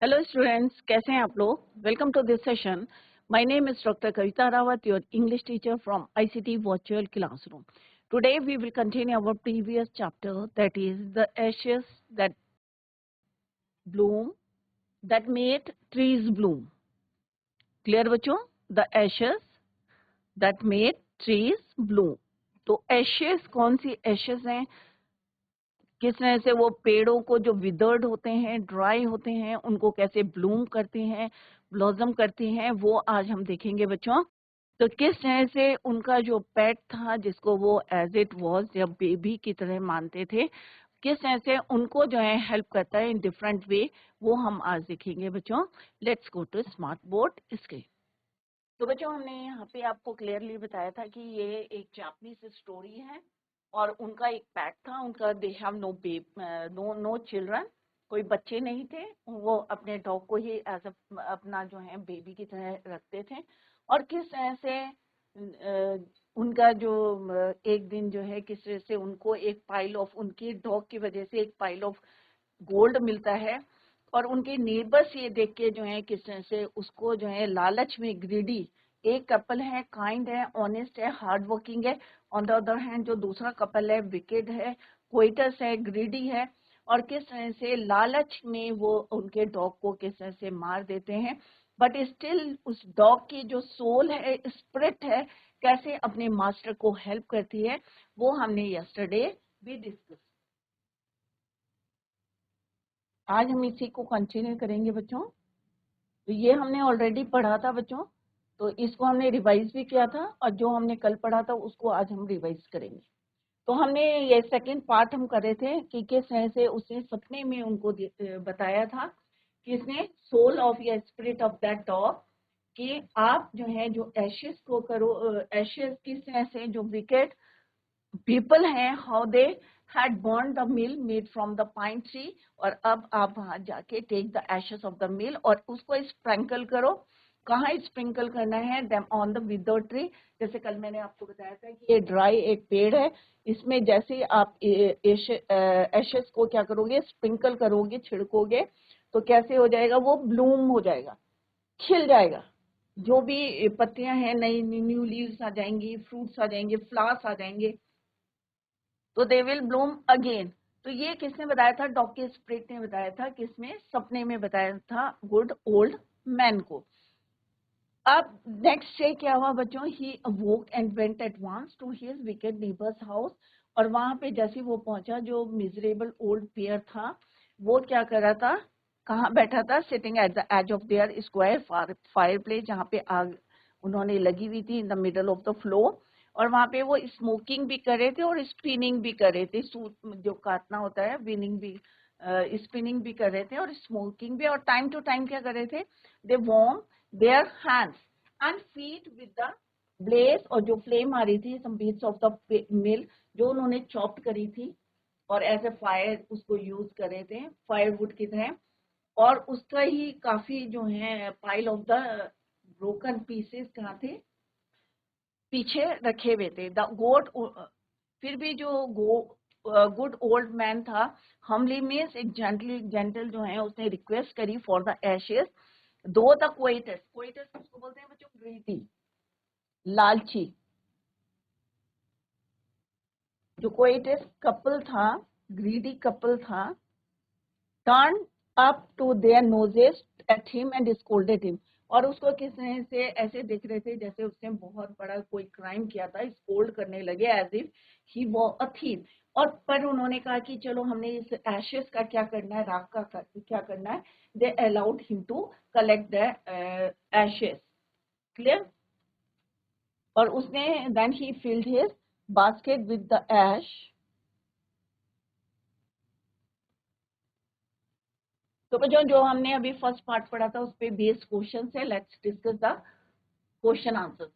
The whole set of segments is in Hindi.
हेलो स्टूडेंट्स, कैसे हैं आप लोग। Welcome to this session. My name is doctor Kavita Rawat, your English teacher from ICT virtual classroom. Today we will continue our previous chapter, that is the ashes that bloom that made trees bloom. Clear बच्चों? The ashes that made trees bloom. तो ashes कौन सी ashes हैं, किस तरह से वो पेड़ों को जो विदर्ड होते हैं, ड्राई होते हैं, उनको कैसे ब्लूम करती हैं, ब्लॉसम करती हैं, वो आज हम देखेंगे बच्चों. तो किस तरह से उनका जो पेट था, जिसको वो एज इट वाज या बेबी की तरह मानते थे, किस तरह से उनको जो है हेल्प करता है इन डिफरेंट वे, वो हम आज देखेंगे बच्चों. Let's go to smart board screen. तो बच्चों, हमने यहाँ पे आपको क्लियरली बताया था कि ये एक जापानीज स्टोरी है और उनका एक पैट था. उनका दे हैव नो चिल्ड्रन, कोई बच्चे नहीं थे. वो अपने डॉग को ही एज अपना जो है बेबी की तरह रखते थे. और किस तरह से उनका जो एक दिन जो है, किस तरह से उनको एक पाइल ऑफ, उनकी डॉग की वजह से एक पाइल ऑफ गोल्ड मिलता है. और उनके नेबर्स ये देख के जो है किस तरह से उसको जो है लालच में, ग्रीडी, एक कपल है काइंड है, ऑनेस्ट है, हार्ड वर्किंग है. ऑन द अदर हैंड जो दूसरा कपल है विकेड है, कोइटस है, ग्रीडी है. और किस तरह से लालच में वो उनके डॉग को किस तरह से मार देते हैं. बट स्टिल उस डॉग की जो सोल है, स्पिरिट है, कैसे अपने मास्टर को हेल्प करती है, वो हमने यस्टरडे भी डिस्कस. आज हम इसी को कंटिन्यू करेंगे बच्चों. तो ये हमने ऑलरेडी पढ़ा था बच्चों, तो इसको हमने रिवाइज भी किया था, और जो हमने कल पढ़ा था उसको आज हम रिवाइज करेंगे. तो हमने ये सेकंड पार्ट हम कर रहे थे कि किस तरह से उसने सपने में उनको बताया था, किसने, सोल ऑफ या स्पिरिट ऑफ दैट डॉग, कि आप जो है जो एशेस को करो, एशेस किस तरह से जो विकेट पीपल हैं, how they had burn the mill made from the pine tree. और अब आप वहां जाके take the ashes of the mill और उसको स्प्रिंकल करो. कहाँ स्प्रिंकल करना है? Them on the wither tree. जैसे कल मैंने आपको बताया था कि ये ड्राई एक पेड़ है, इसमें जैसे आप एशेस को क्या करोगे, स्प्रिंकल करोगे, छिड़कोगे, तो कैसे हो जाएगा, वो ब्लूम हो जाएगा, खिल जाएगा. जो भी पत्तियां हैं, नई न्यू लीव्स आ जाएंगी, फ्रूट्स आ जाएंगे, फ्लावर्स आ जाएंगे, तो दे विल ब्लूम अगेन. तो ये किसने बताया था? डॉक्टर स्प्रिट ने बताया था. किसमें? सपने में बताया था गुड ओल्ड मैन को. अब नेक्स्ट डे क्या हुआ बच्चों? He awoke and went at once to his wicked neighbours house. और वहां पे जैसे वो पहुंचा, जो मिजरेबल ओल्ड पेयर था, वो क्या कर रहा था, कहाँ बैठा था? Sitting at the edge of their square fireplace, जहाँ पे आग उन्होंने लगी हुई थी, in the middle of the floor. और वहां पे वो स्मोकिंग भी कर रहे थे और स्पिनिंग भी कर रहे थे. सूत जो काटना होता है, विनिंग भी, स्पिनिंग भी कर रहे थे और स्मोकिंग भी. और टाइम टू टाइम क्या कर रहे थे? दे warm their hands and feet with the blaze. और जो फ्लेम आ रही थी, some bits of the mill जो उन्होंने चॉप करी थी, और एज ए फायर उसको यूज कर रहे थे, फायरवुड की तरह. और उसका ही काफी जो है pile of the broken pieces कहाँ थे? पीछे रखे हुए थे. द गोट, फिर भी जो गुड ओल्ड मैन था, हमली मीन्स एक जेंटल जो है, उसने रिक्वेस्ट करी for the ashes. Though the कोइटस, कोइटस उसको बोलते हैं बच्चों, ग्रीडी, लालची. जो कोइटस कपल था, ग्रीडी कपल था, turn up to their noses at him and scolded him. और उसको किस तरह से ऐसे देख रहे थे जैसे उसने बहुत बड़ा कोई क्राइम किया था, स्कोल्ड करने लगे as if he was a thief. और पर उन्होंने कहा कि चलो हमने इस एशेस का क्या करना है, राख का क्या करना है. They allowed him to collect the ashes. Clear? और उसने then he filled his basket with the ash. तो बच्चों, जो हमने अभी फर्स्ट पार्ट पढ़ा था उस पे बेस्ड क्वेश्चन है. Let's discuss the question answer.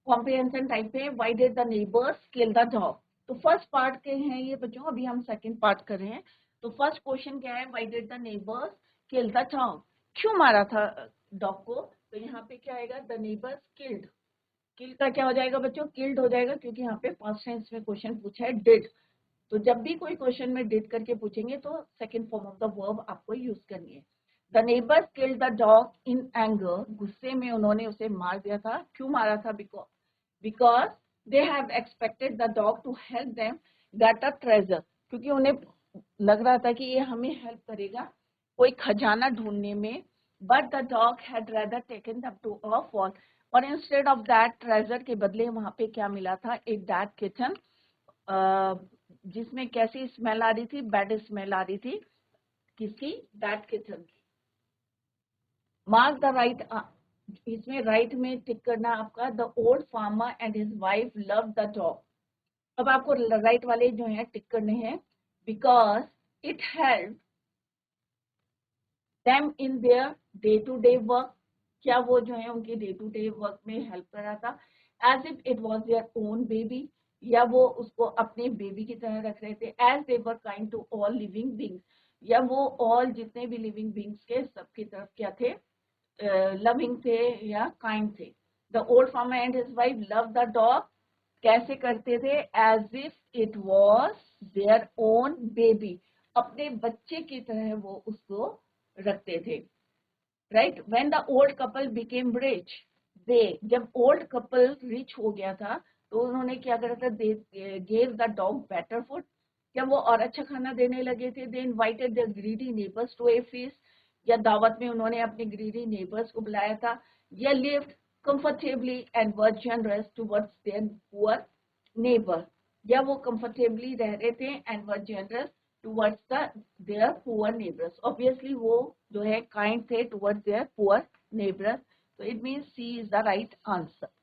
Comprehension type पे, why did the neighbours kill the dog. तो फर्स्ट पार्ट के हैं ये बच्चों, अभी हम सेकंड पार्ट कर रहे हैं. तो फर्स्ट क्वेश्चन क्या है? Why did the neighbours kill the dog. क्यों मारा था डॉग को? तो यहाँ पे क्या आएगा? The neighbours killed. किल का क्या हो जाएगा बच्चों? किल्ड हो जाएगा, क्योंकि यहाँ पे पास्ट टेंस में क्वेश्चन पूछा है डिड. तो जब भी कोई क्वेश्चन में डिड करके पूछेंगे तो second form of the verb आपको यूज करनी है. The neighbours killed the dog in anger, गुस्से में उन्होंने उसे मार दिया था। क्यों मारा था? Because they have expected the dog to help them get a treasure, क्योंकि उन्हें लग रहा था कि ये हमें हेल्प करेगा कोई खजाना ढूंढने में। But the dog had rather taken them to a fall, और इंस्टेड ऑफ दैट ट्रेजर के बदले वहां पे क्या मिला था? एक डेड किचन, जिसमें कैसी स्मेल आ रही थी? बैड स्मेल आ रही थी। किसकी? डेड किचन की। मार्क द राइट, इसमें राइट में टिक करना आपका। The old farmer and his wife love the dog. अब आपको राइट वाले जो है टिक करने हैं, because it help them in their day to day work. क्या वो जो है उनके डे टू डे वर्क में हेल्प कर रहा था? As if it was their own baby, या वो उसको अपने बेबी की तरह रख रहे थे। As they were kind to all living beings, या वो ऑल जितने भी लिविंग बींग्स के सबकी तरफ क्या थे? लविंग थे या काइंड थे। The old farmer and his wife love the dog. कैसे करते थे? As if it was their own baby, अपने बच्चे की तरह वो उसको रखते थे। Right? When the old couple became rich, they, जब ओल्ड कपल रिच हो गया था तो उन्होंने क्या करा था? They gave the dog better food, जब वो और अच्छा खाना देने लगे थे। They invited the greedy neighbours to a feast, या दावत में उन्होंने अपने ग्रीडी नेबर्स को बुलाया था। या lived comfortably and were generous towards their poor neighbour, या वो कंफर्टेबली रह रहे थे and were generous towards their poor neighbours. Obviously वो जो है काइंड थे टुवर्ड्स देयर पुअर नेबर्स। तो it means C is the right answer.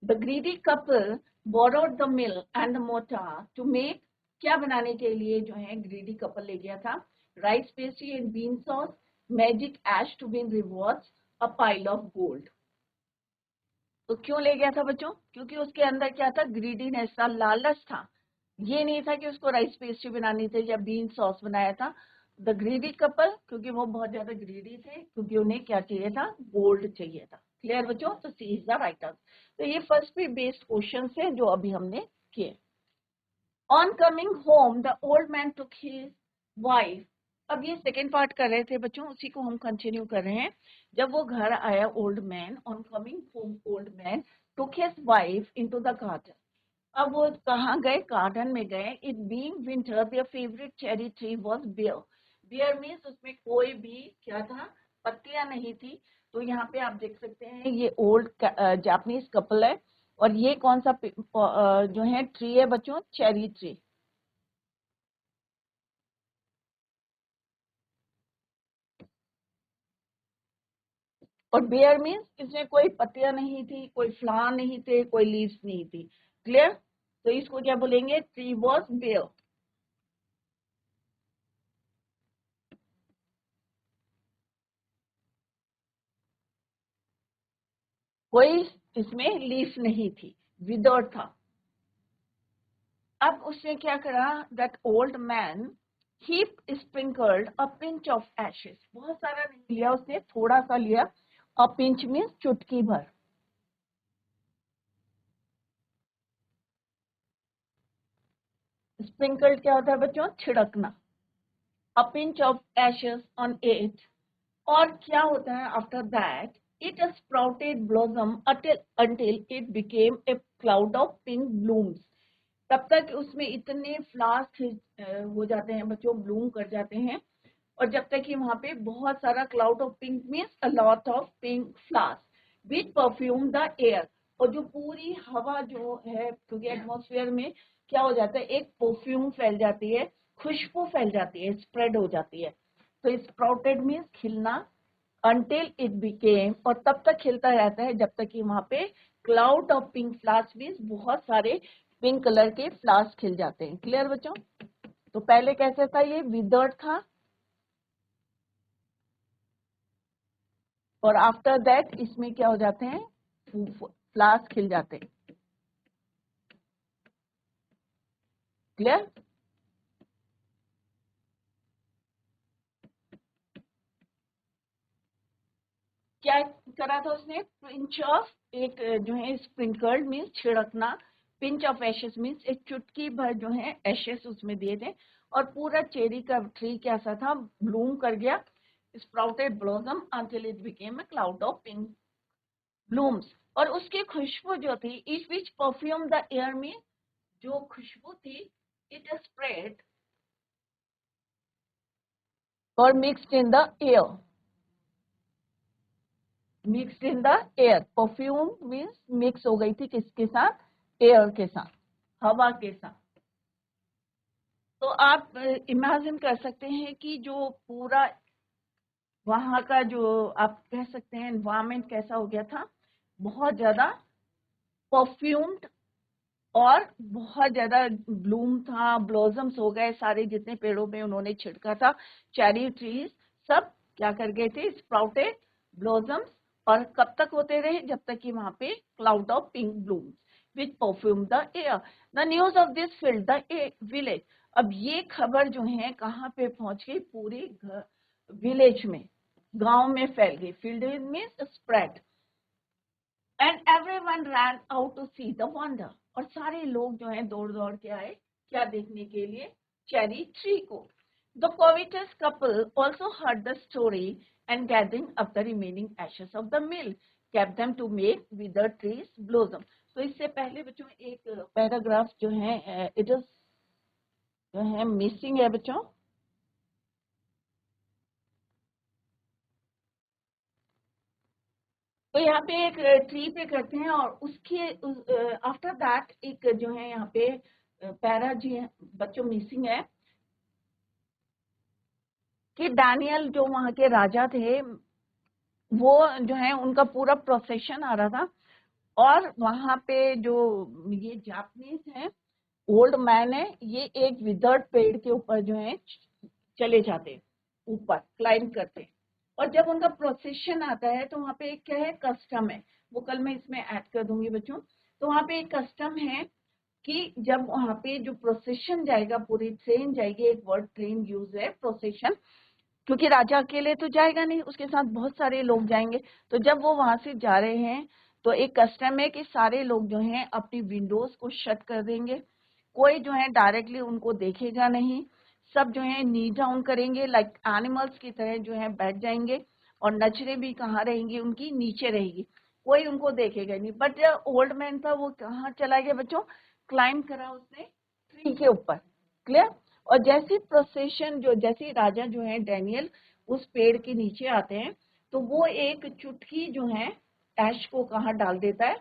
The greedy couple borrowed the mill and the mortar to make, क्या बनाने के लिए जो है greedy couple ले गया था? Rice pastry and bean sauce, magic ash to win rewards, a pile of gold. तो क्यों ले गया था बच्चों? क्योंकि उसके अंदर क्या था? ग्रीडीनेस था, लालच था। ये नहीं था कि उसको राइस पेस्ट्री बनानी थी या बीन सॉस बनाया था। द ग्रीडी कपल, क्योंकि वो बहुत ज्यादा ग्रीडी थे, क्योंकि उन्हें क्या चाहिए था? गोल्ड चाहिए था। क्लियर बच्चों? तो सी इज द राइट आंसर। तो ये फर्स्ट पे बेस्ड क्वेश्चन है जो अभी हमने किए। On coming home the old man took his wife, अब ये सेकेंड पार्ट कर रहे थे बच्चों, उसी को हम कंटिन्यू कर रहे हैं। जब वो घर आया old man, on coming home old man took his wife into the garden. अब वो कहाँ गए? गार्डन में गए। It being winter their favourite cherry tree was bare. Bare means उसमें कोई भी क्या था? पत्तियां नहीं थी। तो यहाँ पे आप देख सकते हैं ये ओल्ड जापानीज कपल है, और ये कौन सा जो है ट्री है बच्चों? Cherry tree. और बेयर मीन्स इसमें कोई पत्तियां नहीं थी, कोई फ्लावर नहीं थे, कोई लीव्स नहीं थी। क्लियर? तो इसको क्या बोलेंगे? Tree was bare. कोई इसमें लीफ नहीं थी, विदर्ड था। अब उसने क्या करा? That old man he sprinkled a pinch of ashes, बहुत सारा नहीं लिया उसने, थोड़ा सा लिया। अ पिंच मीन्स चुटकी भर। स्प्रिंकल्ड क्या होता है बच्चों? छिड़कना। A pinch of ashes on it, और क्या होता है after that? It sprouted blossom until it became a cloud of pink blooms। तब तक उसमें इतने फ्लावर्स हो जाते हैं बच्चों, ब्लूम कर जाते हैं। और जब तक कि वहां पे बहुत सारा cloud of pink means a lot of pink flowers which perfume the air. और जो पूरी हवा जो है, क्योंकि एटमॉस्फेयर में क्या हो जाता है? एक परफ्यूम फैल जाती है, खुशबू फैल जाती है, स्प्रेड हो जाती है। तो स्प्राउटेड मीन्स खिलना। until it became, और तब तक खिलता रहता है जब तक कि वहां पे cloud of pink flowers means बहुत सारे पिंक कलर के फ्लावर्स खिल जाते हैं। क्लियर बच्चों? तो पहले कैसे था? ये विदर्ड था, और आफ्टर दैट इसमें क्या हो जाते हैं? फ्लावर्स खिल जाते हैं। क्लियर? क्या करा था उसने? पिंच ऑफ, एक जो है स्प्रिंकल्ड मीन्स छिड़कना, पिंच ऑफ एशेस मीन्स एक चुटकी भर जो है एशेस उसमें दिए थे। और पूरा चेरी का ट्री कैसा था? ब्लूम कर गया। sprouted blossom until it became a cloud of pink blooms. और उसकी खुशबू जो थी, इस which perfume the air में जो खुशबू थी, it spread or mixed in the air. Mixed in the air. Perfume means mix हो गई थी किसके साथ? एयर के साथ, हवा के साथ. तो आप इमेजिन कर सकते हैं कि जो पूरा वहां का जो आप कह सकते हैं एनवायरमेंट कैसा हो गया था, बहुत ज्यादा परफ्यूम्ड और बहुत ज्यादा ब्लूम था, ब्लॉसम्स हो गए, सारे जितने पेड़ों में उन्होंने छिड़का था, चेरी ट्रीज सब क्या कर गए थे? Sprouted blossoms. और कब तक होते रहे? जब तक कि वहां पे cloud of pink blooms which perfume the air. The news of this filled the village. अब ये खबर जो है कहाँ पे पहुंच गई? पूरे विलेज में, गांव में फैल गई. Filled means spread. And everyone ran out to see the wonder. और सारे लोग जो हैं दौड़ दौड़ के आए क्या देखने के लिए? चेरी ट्री को. The covetous couple also heard the story and gathering up the remaining ashes of the mill kept them to make wither trees blossom. तो इससे पहले बच्चों एक पैराग्राफ जो है इट इज जो है मिसिंग है बच्चों. तो यहाँ पे एक ट्री पे करते हैं और उसके आफ्टर दैट एक जो है यहाँ पे पैरा जी बच्चों मिसिंग है कि डैनियल जो वहां के राजा थे वो जो है उनका पूरा प्रोसेशन आ रहा था और वहां पे जो ये जापानीज है, ओल्ड मैन है, ये एक विदर्ड पेड़ के ऊपर जो है चले जाते, ऊपर क्लाइंब करते. और जब उनका प्रोसेशन आता है तो वहां पे एक क्या है? कस्टम है. वो कल मैं इसमें ऐड कर दूंगी बच्चों. तो वहां पे एक कस्टम है कि जब वहां पे जो प्रोसेशन जाएगा, पूरी ट्रेन जाएगी, एक वर्ड ट्रेन यूज है प्रोसेशन, क्योंकि राजा अकेले तो जाएगा नहीं, उसके साथ बहुत सारे लोग जाएंगे. तो जब वो वहां से जा रहे हैं तो एक कस्टम है कि सारे लोग जो हैं अपनी विंडोज को शट कर देंगे, कोई जो है डायरेक्टली उनको देखेगा नहीं, सब जो है नी डाउन करेंगे, लाइक एनिमल्स की तरह जो है बैठ जाएंगे. और नजरें भी कहाँ रहेंगी? उनकी नीचे रहेगी, कोई उनको देखेगा नहीं. बट जो ओल्ड मैन था वो कहाँ चला गया बच्चों? क्लाइंब करा उसने ट्री के ऊपर. क्लियर. और जैसी प्रोसेशन जो जैसे राजा जो है डैनियल उस पेड़ के नीचे आते हैं तो वो एक चुटकी जो है ऐश को कहाँ डाल देता है?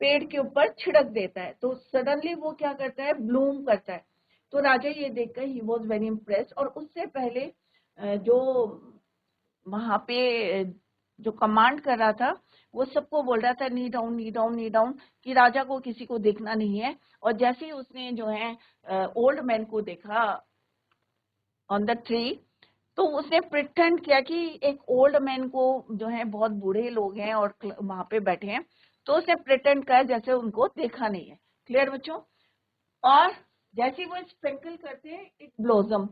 पेड़ के ऊपर छिड़क देता है. तो सडनली वो क्या करता है? ब्लूम करता है. तो राजा ये देखकर ही वॉज वेरी इम्प्रेस. और उससे पहले जो वहां पे जो कमांड कर रहा था वो सबको बोल रहा था knee down knee down knee down, कि राजा को किसी को देखना नहीं है. और जैसे ही उसने जो है ओल्ड मैन को देखा ऑन द ट्री, तो उसने प्रिटेंड किया कि एक ओल्ड मैन को जो है बहुत बूढ़े लोग हैं और वहां पे बैठे हैं, तो उसने प्रिटेंड किया जैसे उनको देखा नहीं है. क्लियर बच्चों. और जैसे वो स्प्रिंकल करते हैं एक ब्लॉसम,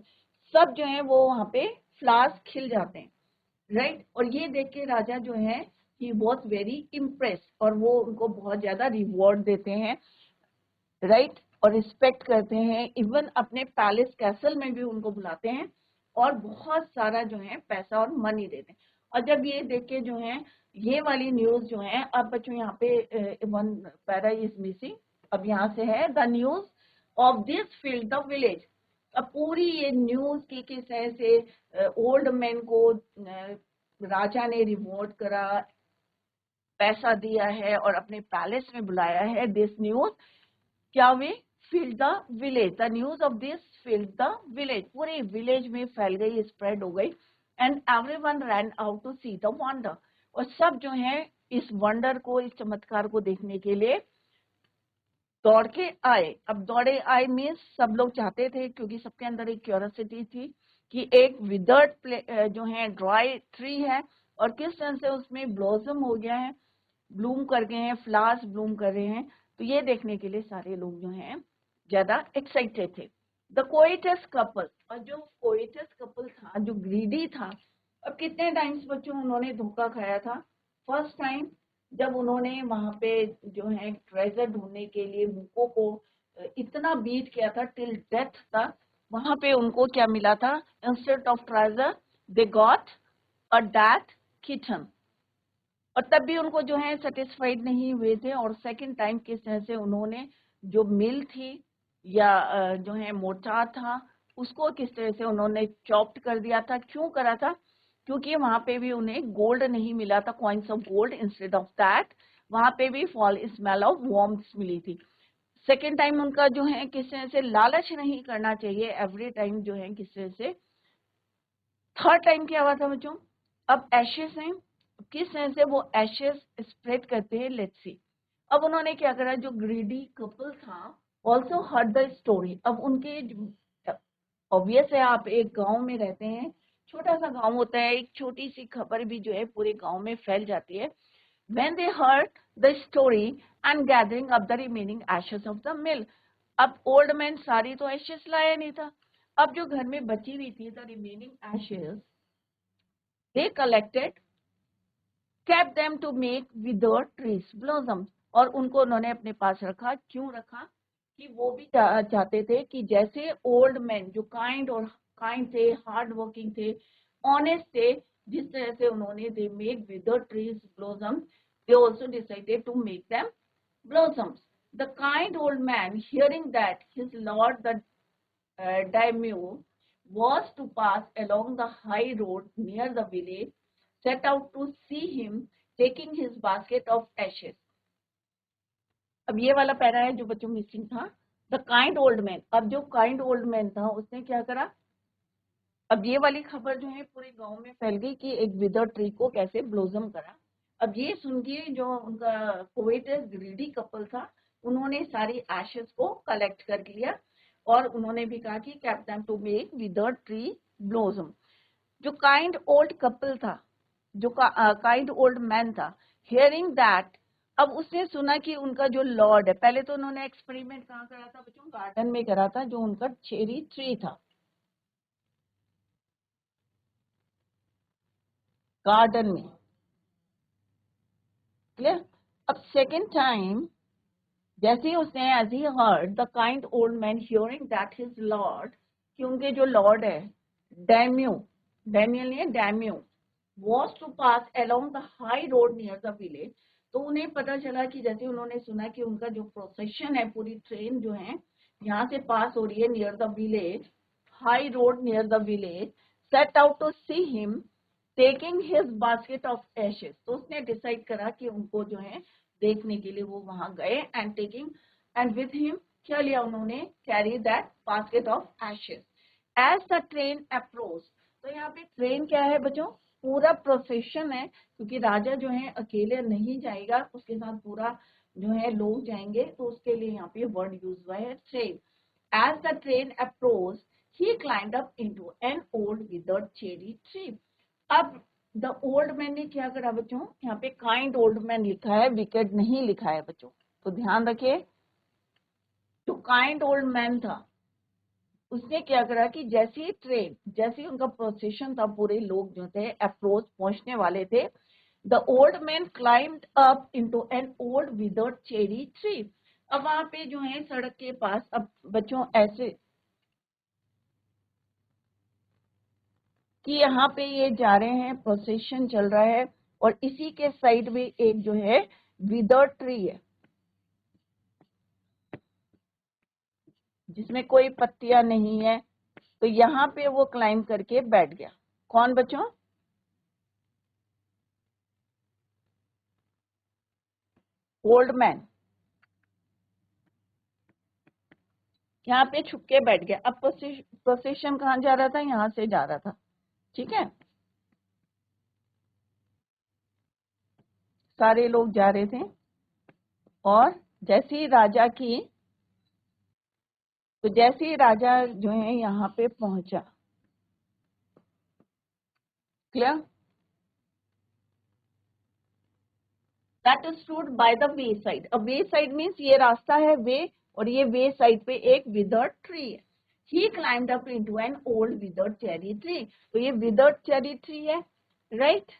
सब जो है वो वहां पे फ्लावर्स खिल जाते हैं. राइट. और ये देख के राजा जो है ही वॉज वेरी इम्प्रेस और वो उनको बहुत ज्यादा रिवॉर्ड देते हैं. राइट. और रिस्पेक्ट करते हैं, इवन अपने पैलेस कैसल में भी उनको बुलाते हैं और बहुत सारा जो है पैसा और मनी देते हैं. और जब ये देख के जो है ये वाली न्यूज जो है, अब बच्चों यहाँ पे वन पैरा इज मिसिंग. अब यहाँ से है the news of this filled the village. अब पूरी ये न्यूज की किस तरह से ओल्ड मैन को राजा ने रिवॉर्ड करा, पैसा दिया है और अपने पैलेस में बुलाया है. दिस न्यूज क्या हुई? Filled the village. The news of this filled the village. पूरे विलेज में फैल गई, स्प्रेड हो गई. And everyone ran out to see the wonder. और सब जो है इस वंडर को, इस चमत्कार को देखने के लिए दौड़ के आए. अब दौड़े आए मीन्स सब लोग चाहते थे, क्योंकि सबके अंदर एक क्यूरियोसिटी थी कि एक विदर्ड जो है ड्राई ट्री है और किस तरह से उसमें ब्लॉसम हो गया है, ब्लूम कर गए हैं, फ्लावर्स ब्लूम कर रहे हैं. तो ये देखने के लिए सारे लोग जो हैं ज्यादा एक्साइटेड थे. The coitus couple. और जो कोइटस कपल था, जो ग्रीडी था, अब कितने टाइम्स बच्चों उन्होंने धोखा खाया था? फर्स्ट टाइम जब उन्होंने वहां पे जो है ट्रेजर ढूंढने के लिए मुको को इतना बीट किया था टिल डेथ था, वहां पे उनको क्या मिला था? Instead of treasure they got a death kitten. और तब भी उनको जो है सेटिस्फाइड नहीं हुए थे, और सेकंड टाइम किस तरह से उन्होंने जो मिल थी या जो है मोर्टार था उसको किस तरह से उन्होंने चॉप्ड कर दिया था। क्यों करा था? क्योंकि वहां पे भी उन्हें गोल्ड नहीं मिला था, coins of gold, instead of that वहां पे भी फॉल स्मेल ऑफ वॉर्म्स मिली थी। सेकेंड टाइम उनका जो है किस तरह से लालच नहीं करना चाहिए एवरी टाइम जो है किस तरह से। थर्ड टाइम क्या हुआ था बच्चों? अब एशेस हैं, किस तरह से वो एशेस स्प्रेड करते हैं, लेट्स सी। अब उन्होंने क्या करा, जो ग्रीडी कपल था ऑल्सो हर्ड द स्टोरी। अब उनके ऑब्वियस है, आप एक गांव में रहते हैं, छोटा सा गांव होता है, एक छोटी सी खबर भी जो है पूरे गांव में फैल जाती है। When they heard the story and gathering up the remaining ashes of the mill, अब ओल्ड मैन सारी तो एशेस लाया नहीं था, अब जो घर में बची हुई थी the remaining ashes they collected, kept them to make withered trees blossom, और उनको उन्होंने अपने पास रखा। क्यों रखा? कि वो भी चाहते थे कि जैसे ओल्ड मैन जो काइंड थे, हार्ड वर्किंग थे, ऑनेस्ट थे, जिस तरह से उन्होंने they made withered trees blossom, they also decided to make them blossoms. The kind old man, hearing that his lord the daimyo was to pass along the high road near the village, set out to see him taking his basket of ashes. अब ये वाला पैरा है जो बच्चों मिसिंग था, द काइंड ओल्ड मैन। अब जो काइंड ओल्ड मैन था उसने क्या करा, अब ये वाली खबर जो है पूरे गांव में फैल गई कि एक विदर ट्री को कैसे ब्लोजम करा। अब ये सुन के जो उनका पोएट ग्रीडी कपल था उन्होंने सारी एशेस को कलेक्ट कर लिया, और उन्होंने भी कहा कि kept them to make wither tree blossom. जो काइंड ओल्ड कपल था, जो काइंड ओल्ड मैन था, हियरिंग दैट, अब उसने सुना कि उनका जो लॉर्ड है, पहले तो उन्होंने एक्सपेरिमेंट कहाँ करा था बच्चों? गार्डन में करा था, जो उनका चेरी ट्री था, गार्डन में। क्लियर? अब सेकेंड टाइम जैसे ही उसने, as he heard the kind old man hearing that his lord, कि उनके जो लॉर्ड है डैम्यू, डैनियल नहीं है, डैम्यू, was to pass along the high road near the village, तो उन्हें पता चला कि जैसे उन्होंने सुना कि उनका जो प्रोसेशन है, पूरी ट्रेन जो है यहाँ से पास हो रही है near the village, high road near the village, set out to see him taking his basket of ashes, तो उसने डिसाइड करा कि उनको जो है देखने के लिए वो वहां गए, and taking and with him क्या लिया उन्होंने, carry that basket of ashes. As the train approach, तो यहाँ पे ट्रेन क्या है बच्चों? पूरा प्रोसेशन है, क्योंकि राजा जो है अकेले नहीं जाएगा, उसके साथ पूरा जो है लोग जाएंगे, तो उसके लिए यहाँ पे वर्ड यूज हुआ है train. As the train approach he climbed up into an old withered cherry tree. अब द ओल्ड मैन ने क्या करा बच्चों? यहाँ पे काइंड ओल्ड मैन लिखा है, विकेट नहीं लिखा है बच्चों, तो ध्यान रखिए। जो काइंड ओल्ड मैन था उसने क्या करा कि जैसे ही ट्रेन, जैसे ही उनका प्रोसेशन था, पूरे लोग जो थे अप्रोच पहुंचने वाले थे, the old man climbed up into an old withered cherry tree. अब वहां पे जो है सड़क के पास, अब बच्चों ऐसे कि यहाँ पे ये जा रहे हैं, प्रोसेशन चल रहा है, और इसी के साइड में एक जो है विदर्ड ट्री है जिसमें कोई पत्तियां नहीं है, तो यहाँ पे वो क्लाइम करके बैठ गया। कौन बच्चों? ओल्ड मैन यहाँ पे छुप के बैठ गया। अब प्रोसेशन कहाँ जा रहा था? यहाँ से जा रहा था, ठीक है, सारे लोग जा रहे थे, और जैसे ही राजा की, तो जैसे ही राजा जो है यहाँ पे पहुंचा, clear, that stood by the way side. अब वे साइड मीन्स ये रास्ता है वे, और ये वे साइड पे एक विदर्ड ट्री है। He climbed up into an old withered cherry tree, तो ये विदर्ड चेरी ट्री है, right,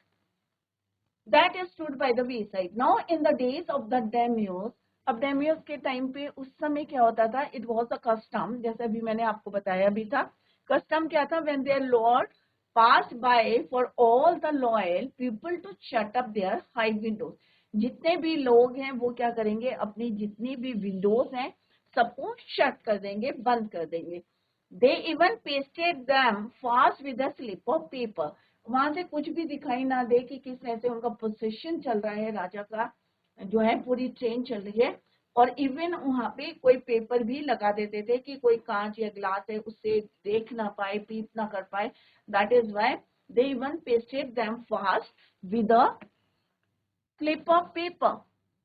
that is stood by the way side. Now in the days of the daimyos, अब डेम्योस के टाइम पे उस समय क्या होता था, इट वॉज अ कस्टम, जैसे अभी मैंने आपको बताया भी था, कस्टम क्या था, when their lord passed by for all the loyal people to shut up their high windows. जितने भी लोग हैं वो क्या करेंगे, अपनी जितनी भी विंडोज हैं सबको शट कर देंगे, बंद कर देंगे. They even pasted them fast with a slip of paper. वहां से कुछ भी दिखाई ना दे कि किस तरह से उनका पोजीशन चल रहा है, राजा का जो है पूरी ट्रेन चल रही है. और इवन वहां पे कोई पेपर भी लगा देते थे कि कोई कांच या ग्लास है उससे देख ना पाए, पीप ना कर पाए. That is why they even pasted them fast with a slip of paper.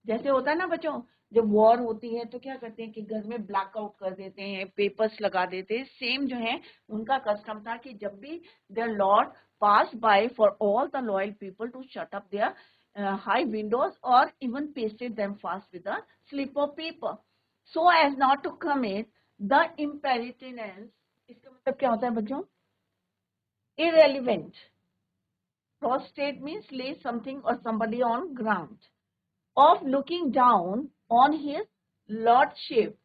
जैसे होता है ना बच्चों, जब वॉर होती है तो क्या करते हैं कि घर में ब्लैकआउट कर देते हैं, पेपर्स लगा देते हैं. सेम जो है उनका कस्टम था कि जब भी their lord pass by for all the loyal people to shut up their high windows or even pasted them fast with a slip of paper so as not to commit the impertinence. इसका मतलब क्या होता है बच्चों, irrelevant. Prostrate means lay something or somebody on ground. Of looking down on his lordship,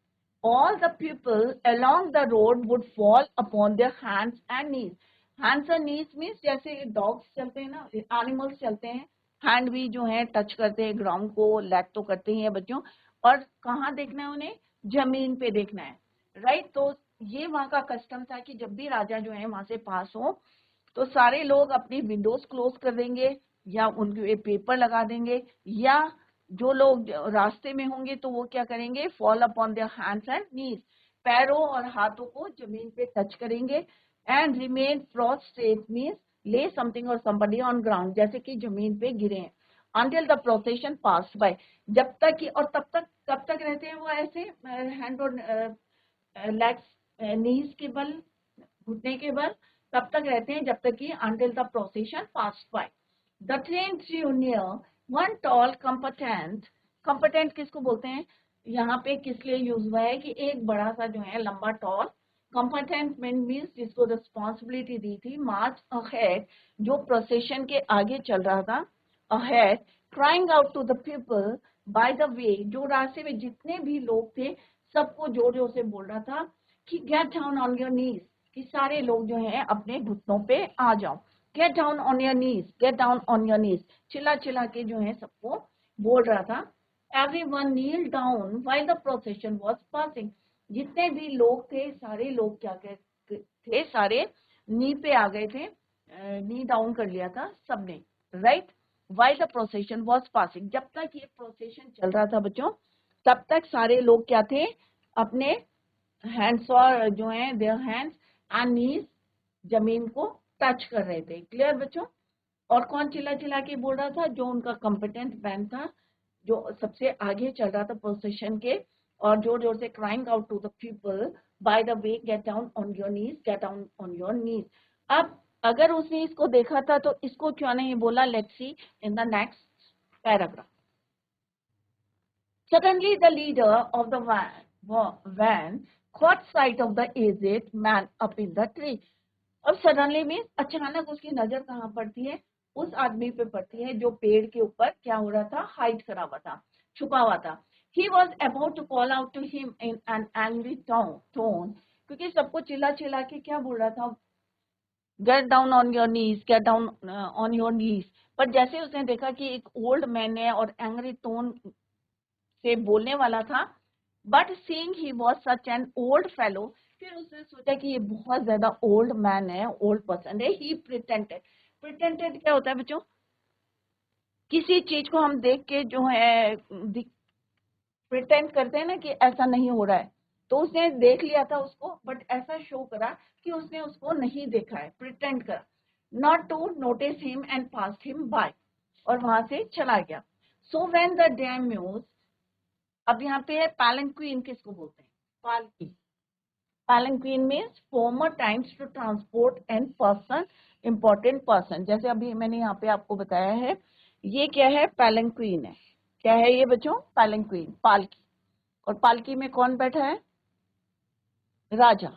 all the people along the road would fall upon their hands and knees. Hands and knees means जैसे dogs चलते हैं ना, animals चलते हैं, हैंड भी जो है टच करते हैं ग्राउंड को, लेग तो करते ही है बच्चों. और कहाँ देखना है उन्हें, जमीन पे देखना है, राइट. तो ये वहां का कस्टम था कि जब भी राजा जो है वहां से पास हो तो सारे लोग अपनी विंडोज क्लोज कर देंगे या उनके पेपर लगा देंगे, या जो लोग रास्ते में होंगे तो वो क्या करेंगे, fall upon their hands and knees, पैरों और हाथों को जमीन पे टच करेंगे. And remain prostrate means lay something और somebody ऑन ग्राउंड, जैसे कि जमीन पे गिरे हैं. until the procession passed by, जब तक कि, और तब तक कब तक रहते हैं वो ऐसे हैंड और लेग्स नीज के बल, घुटने के बल, तब तक रहते हैं जब तक कि until the procession passed by. The train drew near one tall competent, competent किसको बोलते हैं, यहाँ पे किस लिए यूज हुआ है कि एक बड़ा सा जो है लंबा टॉल, competent means जिसको रिस्पॉन्सिबिलिटी दी थी, मार्च अहेड जो प्रोसेशन के आगे चल रहा था, ahead crying out to the people by the way, जो रास्ते में जितने भी लोग थे सबको जोर जोर से बोल रहा था कि get down on your knees, कि सारे लोग जो है अपने घुटनों पे आ जाओ. Get down on your knees, get down on your knees, चिल्ला चिल्ला के जो है सबको बोल रहा था. Everyone kneel down while the procession was passing. जितने भी लोग थे सारे लोग क्या कहते थे, सारे नी पे आ गए थे, नी डाउन कर लिया था सबने, right. while the procession was passing, जब तक ये प्रोसेशन चल रहा था बच्चों तब तक सारे लोग क्या थे, अपने हैंड्स और जो है देयर हैंड्स एंड नीज जमीन को टच कर रहे थे. क्लियर बच्चों. और कौन चिल्ला चिल्ला के बोल रहा था, जो उनका कॉम्पिटेंट मैन था जो सबसे आगे चल रहा था प्रोसेशन के, और जोर जोर से crying out to the people by the way get down on your knees, get down on your knees. अब अगर उसने इसको देखा था तो इसको क्यों नहीं बोला, let's see in the next paragraph. Suddenly the leader of the van caught sight of the aged man up in the tree. अब सडनली मीन्स अचानक उसकी नजर कहाँ पड़ती है, उस आदमी पे पड़ती है जो पेड़ के ऊपर क्या हो रहा था, हाइड करा हुआ था, छुपा हुआ था. He was about to call out to him in an angry tone, क्योंकि सबको चिल्ला चिल्ला के क्या बोल रहा था, gate down on your knees, get down on your नीज. पर जैसे उसने देखा कि एक ओल्ड मैन है और एंग्री टोन से बोलने वाला था, but seeing he was such an old fellow, फिर उसने सोचा कि ये बहुत ज्यादा ओल्ड मैन है, ओल्ड पर्सन है. ही प्रिटेंडेड, प्रिटेंडेड क्या होता है बच्चों, किसी चीज को हम देख के जो है प्रिटेंड करते हैं ना कि ऐसा नहीं हो रहा है, तो उसने देख लिया था उसको बट ऐसा शो करा कि उसने उसको नहीं देखा है, प्रिटेंड करा. Not to notice him and passed him by, और वहां से चला गया. सो व्हेन द डैम्यूज, अब यहाँ पे है पैलेंक्विन किसको बोलते हैं, पालकी. Palanquin means former times to transport and person, important person. जैसे अभी मैंने यहाँ पे आपको बताया है, ये क्या है, पैलेंक्विन है. क्या है ये बच्चों, पैलेंक्विन, पालकी. और पालकी में कौन बैठा है, राजा.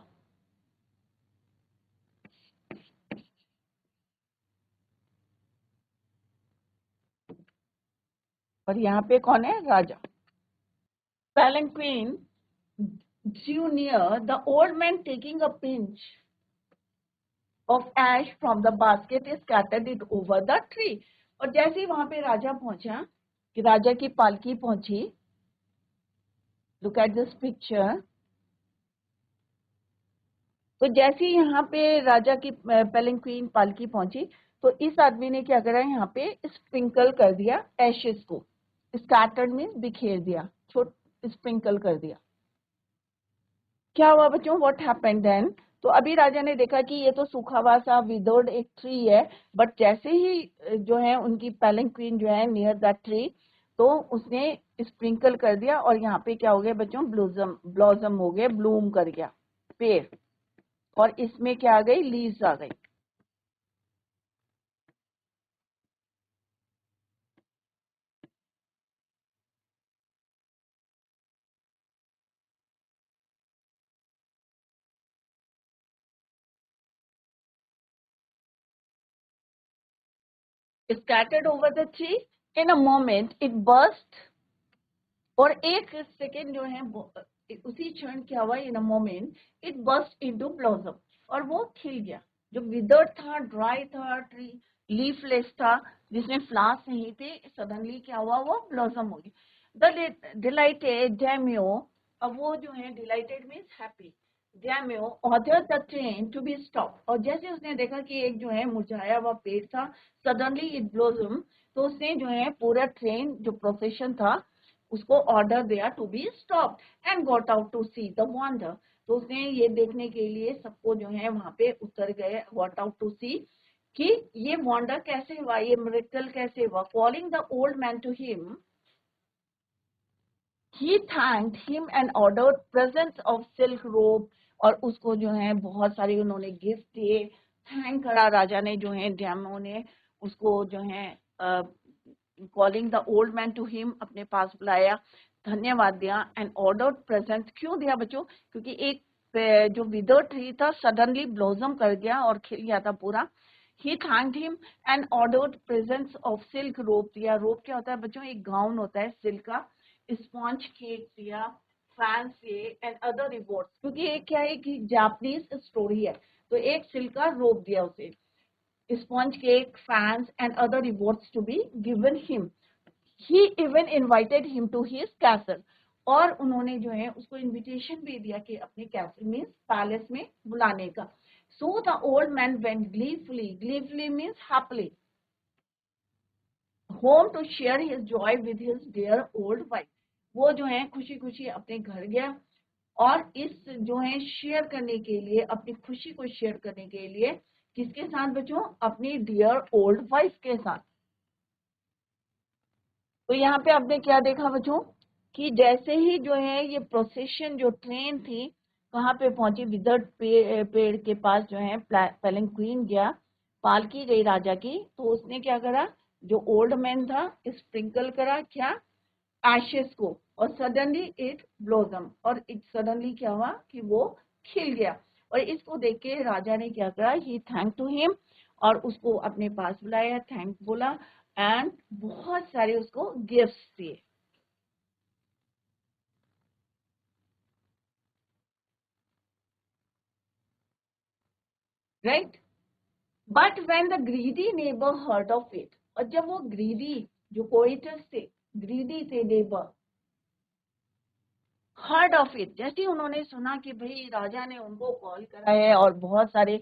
और यहाँ पे कौन है, राजा. पैलेंक्विन drew near, the old man taking a pinch of ash from the basket is scattered it over the tree. और जैसे ही वहां पे राजा पहुंचा, कि राजा की पालकी पहुंची, look at this picture. तो जैसे ही यहाँ पे राजा की पेलिंक्वीन पालकी पहुंची, तो इस आदमी ने क्या करा, यहाँ पे स्प्रिंकल कर दिया एशेस को. स्कैटर्ड मीन्स बिखेर दिया, स्प्रिंकल कर दिया. क्या हुआ बच्चों, व्हाट हैपेंड देन? तो अभी राजा ने देखा कि ये तो सूखा हुआ सा विदर्ड एक ट्री है, बट जैसे ही जो है उनकी पेलिंक्वीन जो है नियर दैट ट्री, तो उसने स्प्रिंकल कर दिया और यहाँ पे क्या हो गया बच्चों, ब्लॉसम हो गए, ब्लूम कर गया पेड़, और इसमें क्या आ गई, लीव्स आ गई. Scattered over the tree, in a moment it burst. और एक सेकेंड जो है उसी क्षण क्या हुआ, in a moment it burst into blossom, और वो खिल गया. जो विदर्ड था, ड्राई था ट्री, लीफलेस था, जिसमें फ्लावर्स नहीं थे, सडनली क्या हुआ, वो ब्लॉसम हो गया. द डिलाइटेड डैम्यो, अब वो जो है delighted means happy, daimyo order the train to be stop. और जैसे उसने देखा कि एक जो है मुरझाया हुआ पेड़ था, सडनली इट ब्लॉसम, तो उसने जो है पूरा ट्रेन जो प्रोसेशन था उसको ऑर्डर दिया to be stop and got out to see the wonder. तो उसने ये देखने के लिए सबको जो है वहां पे उतर गए, गॉट आउट टू सी, कि ये वंडर कैसे हुआ, ये मिरेकल कैसे हुआ. Calling the old man to him, he thanked him and ordered presents of silk robe. और उसको जो है बहुत सारे उन्होंने गिफ्ट दिए. थैंक करा राजा ने, जो है डैमो ने उसको जो है calling the old man to him, अपने पास बुलाया, धन्यवाद दिया. एंड ऑर्डर्ड प्रेजेंट, क्यों दिया बच्चों, क्योंकि एक जो विदर ट्री था सडनली ब्लॉसम कर गया और खिल गया था पूरा. He thanked him and ordered presents of silk robe दिया. रोब क्या होता है बच्चों, एक गाउन होता है सिल्क का. स्पॉन्ज केक दिया, फैंस दिए एंड अदर रिवॉर्ड्स, क्योंकि ये क्या है कि जापानीज स्टोरी है, तो एक सिल्क का रोब दिया उसे, sponge cake, fans, and other rewards to be given him. He even invited him to his castle. और उन्होंने जो है उसको इनविटेशन भी दिया कि अपने कैसल मीन्स पैलेस में बुलाने का. So the old man went gleefully means happily, home to share his joy with his dear old wife. वो जो है खुशी खुशी अपने घर गया, और इस जो है शेयर करने के लिए, अपनी खुशी को शेयर करने के लिए किसके साथ बच्चों, अपनी डियर ओल्ड वाइफ के साथ. तो यहाँ पे आपने क्या देखा बच्चों, कि जैसे ही जो है ये प्रोसेशन जो ट्रेन थी कहाँ पे पहुंची, विदर्ड पेड़ के पास जो है पेलिंक्वीन गया, पालकी गई राजा की, तो उसने क्या करा, जो ओल्ड मैन था स्प्रिंकल करा क्या, एशेस को, और सडनली इट ब्लॉसम, और इट सडनली क्या हुआ कि वो खिल गया. और इसको देख के राजा ने क्या करा, ही थैंक टू हिम, और उसको अपने पास बुलाया, थैंक बोला, एंड बहुत सारे उसको गिफ्ट्स दिए. Right. But when the greedy neighbour heard of it, और जब वो ग्रीडी जो कोइटस थे, ग्रीडी थे नेबर, हर्ड ऑफ इट, जैसे ही उन्होंने सुना कि भाई राजा ने उनको कॉल करा है और बहुत सारे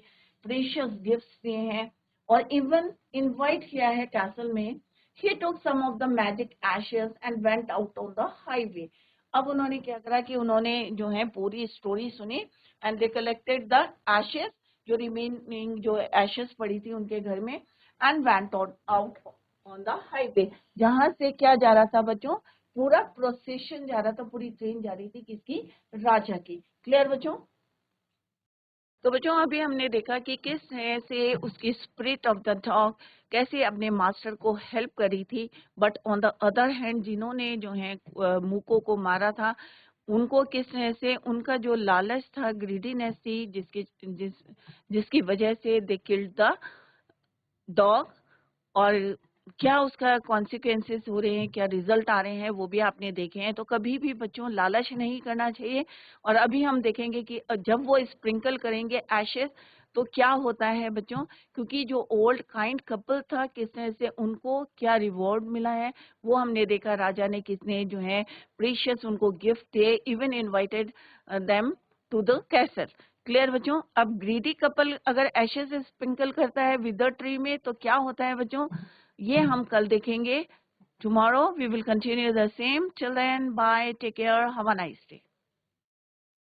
प्रीशियस गिफ्ट्स दिए हैं और इवन इनवाइट किया है कैसल में, he took some of the magic ashes and went out on the highway. अब उन्होंने क्या करा कि उन्होंने जो है पूरी स्टोरी सुनी, and they collected the ashes, जो रिमेनिंग जो एशेस पड़ी थी उनके घर में, and went out on the highway, जहां से क्या जा रहा था बच्चों, पूरा प्रोसेशन जा रहा था, पूरी ट्रेन जा रही थी किसकी, राजा की. क्लियर बच्चों. तो बच्चों अभी हमने देखा कि किस तरह से उसकी स्पिरिट ऑफ द डॉग कैसे अपने मास्टर को हेल्प करी थी, but on the other hand जिन्होंने जो है मूको को मारा था, उनको किस तरह से उनका जो लालच था, ग्रीडीनेस थी, जिसकी वजह से दे किल्ड द डॉग, और क्या उसका कॉन्सिक्वेंसेस हो रहे हैं, क्या रिजल्ट आ रहे हैं, वो भी आपने देखे हैं. तो कभी भी बच्चों लालच नहीं करना चाहिए. और अभी हम देखेंगे कि जब वो स्प्रिंकल करेंगे एशेस, तो क्या होता है बच्चों, क्योंकि जो ओल्ड काइंड कपल था किस तरह से उनको क्या रिवॉर्ड मिला है वो हमने देखा। राजा ने किसने जो है प्रीशियस उनको गिफ्ट थे, even invited them to the castle. Clear बच्चों। अब ग्रीडी कपल अगर एशेस से स्प्रिंकल करता है विदर ट्री में तो क्या होता है बच्चों, ये हम कल देखेंगे। Tomorrow we will continue the same. Till then, bye. Take care. Have a nice day.